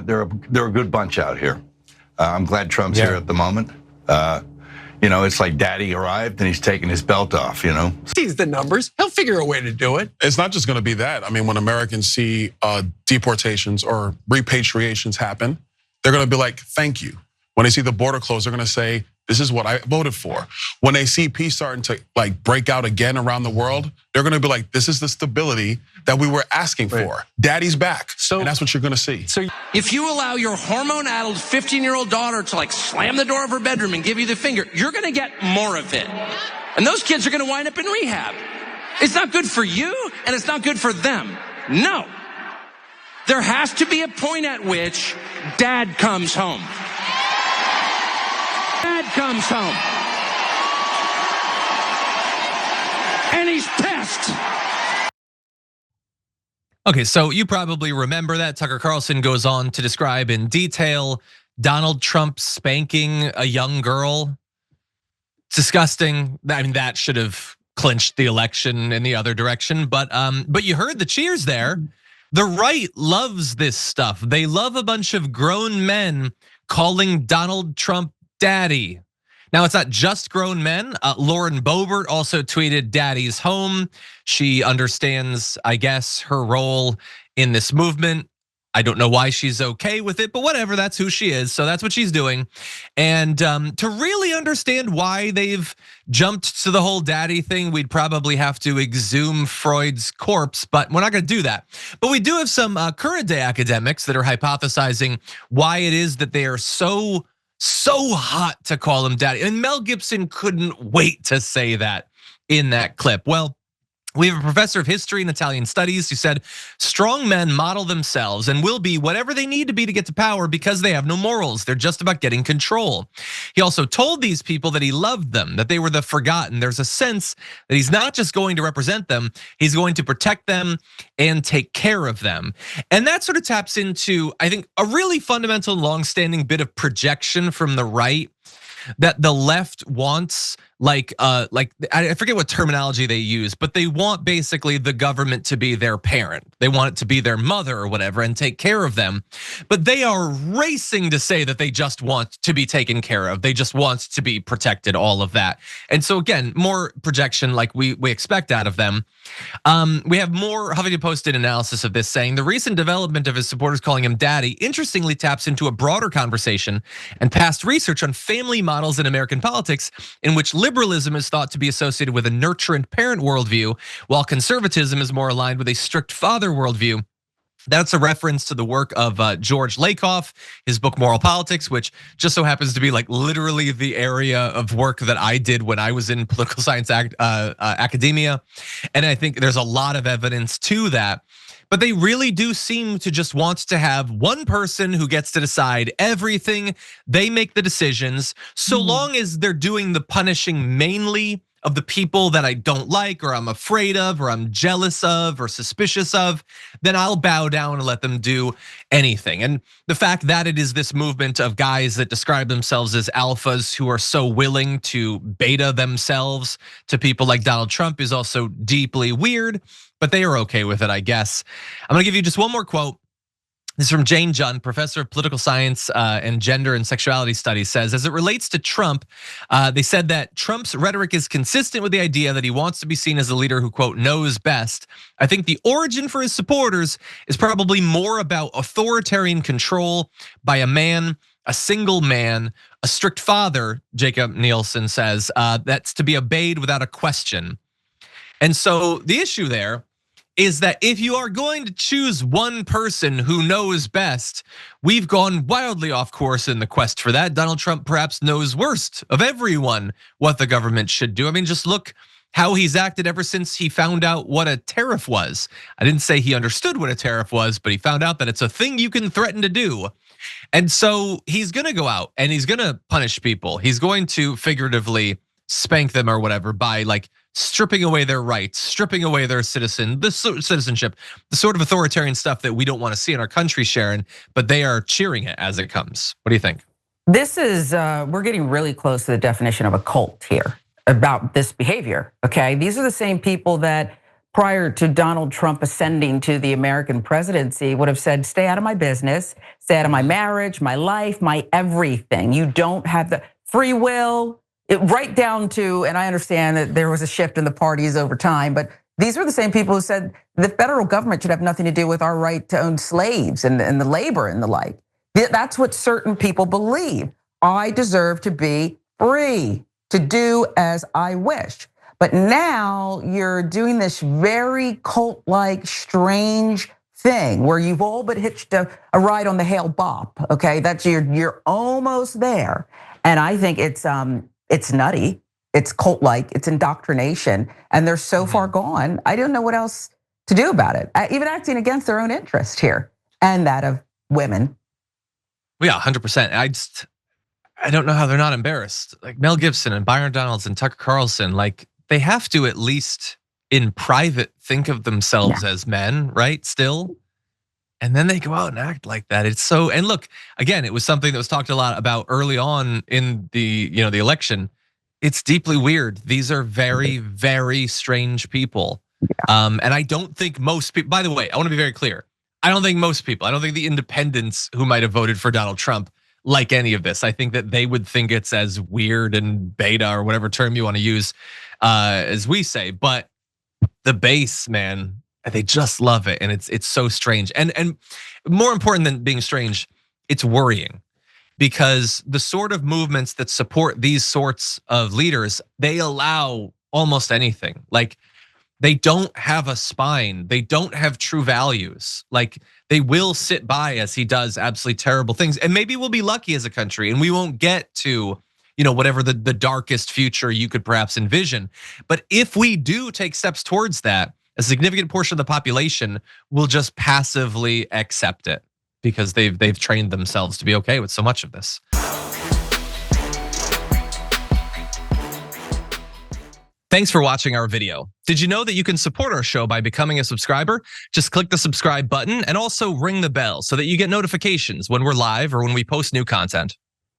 they're a good bunch out here. I'm glad Trump's here at the moment. It's like daddy arrived and he's taking his belt off, Sees the numbers, he'll figure a way to do it. It's not just gonna be that. I mean, when Americans see deportations or repatriations happen, they're gonna be like, thank you. When they see the border closed, they're gonna say, this is what I voted for. When they see peace starting to break out again around the world, they're gonna be like, this is the stability that we were asking for. Daddy's back, and that's what you're gonna see. So if you allow your hormone-addled 15-year-old daughter to slam the door of her bedroom and give you the finger, you're gonna get more of it. And those kids are gonna wind up in rehab. It's not good for you, and it's not good for them. No. There has to be a point at which dad comes home. Dad comes home. And he's pissed. Okay, so you probably remember that. Tucker Carlson goes on to describe in detail Donald Trump spanking a young girl. It's disgusting. I mean, that should have clinched the election in the other direction. But you heard the cheers there. The right loves this stuff. They love a bunch of grown men calling Donald Trump daddy. Now, it's not just grown men. Lauren Boebert also tweeted daddy's home. She understands, I guess, her role in this movement. I don't know why she's okay with it, but whatever, that's who she is. So that's what she's doing. And to really understand why they've jumped to the whole daddy thing, we'd probably have to exhume Freud's corpse, but we're not gonna do that. But we do have some current day academics that are hypothesizing why it is that they are so hot to call him daddy. And Mel Gibson couldn't wait to say that in that clip. Well, we have a professor of history and Italian studies who said, strong men model themselves and will be whatever they need to be to get to power because they have no morals. They're just about getting control. He also told these people that he loved them, that they were the forgotten. There's a sense that he's not just going to represent them, he's going to protect them and take care of them. And that sort of taps into, I think, a really fundamental, longstanding bit of projection from the right that the left wants, I forget what terminology they use, but they want basically the government to be their parent. They want it to be their mother or whatever and take care of them. But they are racing to say that they just want to be taken care of. They just want to be protected, all of that. And so again, more projection like we expect out of them. We have more Huffington Post analysis of this saying the recent development of his supporters calling him daddy interestingly taps into a broader conversation and past research on family models in American politics in which liberalism is thought to be associated with a nurturant parent worldview, while conservatism is more aligned with a strict father worldview. That's a reference to the work of George Lakoff, his book Moral Politics, which just so happens to be literally the area of work that I did when I was in political science academia. And I think there's a lot of evidence to that. But they really do seem to just want to have one person who gets to decide everything. They make the decisions. So long as they're doing the punishing mainly of the people that I don't like or I'm afraid of or I'm jealous of or suspicious of, then I'll bow down and let them do anything. And the fact that it is this movement of guys that describe themselves as alphas who are so willing to beta themselves to people like Donald Trump is also deeply weird, but they are okay with it, I guess. I'm gonna give you just one more quote. This is from Jane Junn, professor of political science and gender and sexuality studies, says, as it relates to Trump, they said that Trump's rhetoric is consistent with the idea that he wants to be seen as a leader who, quote, knows best. I think the origin for his supporters is probably more about authoritarian control by a man, a single man, a strict father, Jacob Nielsen says, that's to be obeyed without a question. And so the issue there is that if you are going to choose one person who knows best, we've gone wildly off course in the quest for that. Donald Trump perhaps knows worst of everyone what the government should do. I mean, just look how he's acted ever since he found out what a tariff was. I didn't say he understood what a tariff was, but he found out that it's a thing you can threaten to do. And so he's gonna go out and he's gonna punish people. He's going to figuratively spank them or whatever by stripping away their rights, stripping away their citizenship, the sort of authoritarian stuff that we don't want to see in our country, Sharon, but they are cheering it as it comes. What do you think? This is, we're getting really close to the definition of a cult here about this behavior, okay? These are the same people that prior to Donald Trump ascending to the American presidency would have said, stay out of my business, stay out of my marriage, my life, my everything. You don't have the free will, right down to, and I understand that there was a shift in the parties over time, but these were the same people who said the federal government should have nothing to do with our right to own slaves and the labor and the like. That's what certain people believe. I deserve to be free to do as I wish. But now you're doing this very cult-like, strange thing where you've all but hitched a ride on the Hail Bop. Okay, that's you're almost there, and I think it's nutty, it's cult-like, it's indoctrination, and they're so far gone. I don't know what else to do about it. Even acting against their own interest here and that of women. Yeah, 100%. I don't know how they're not embarrassed. Like Mel Gibson and Byron Donalds and Tucker Carlson, like they have to at least in private think of themselves as men, right? Still. And then they go out and act like that. It's so, and look, again, it was something that was talked a lot about early on in the election. It's deeply weird. These are very, very strange people. And I don't think most people, by the way, I want to be very clear. I don't think most people, I don't think the independents who might have voted for Donald Trump like any of this. I think that they would think it's as weird and beta or whatever term you want to use as we say, but the base, man, they just love it. And it's so strange. And more important than being strange, it's worrying because the sort of movements that support these sorts of leaders, they allow almost anything. Like they don't have a spine. They don't have true values. Like they will sit by as he does absolutely terrible things. And maybe we'll be lucky as a country and we won't get to, whatever the darkest future you could perhaps envision. But if we do take steps towards that, a significant portion of the population will just passively accept it because they've trained themselves to be okay with so much of this. Thanks for watching our video. Did you know that you can support our show by becoming a subscriber? Just click the subscribe button and also ring the bell so that you get notifications when we're live or when we post new content.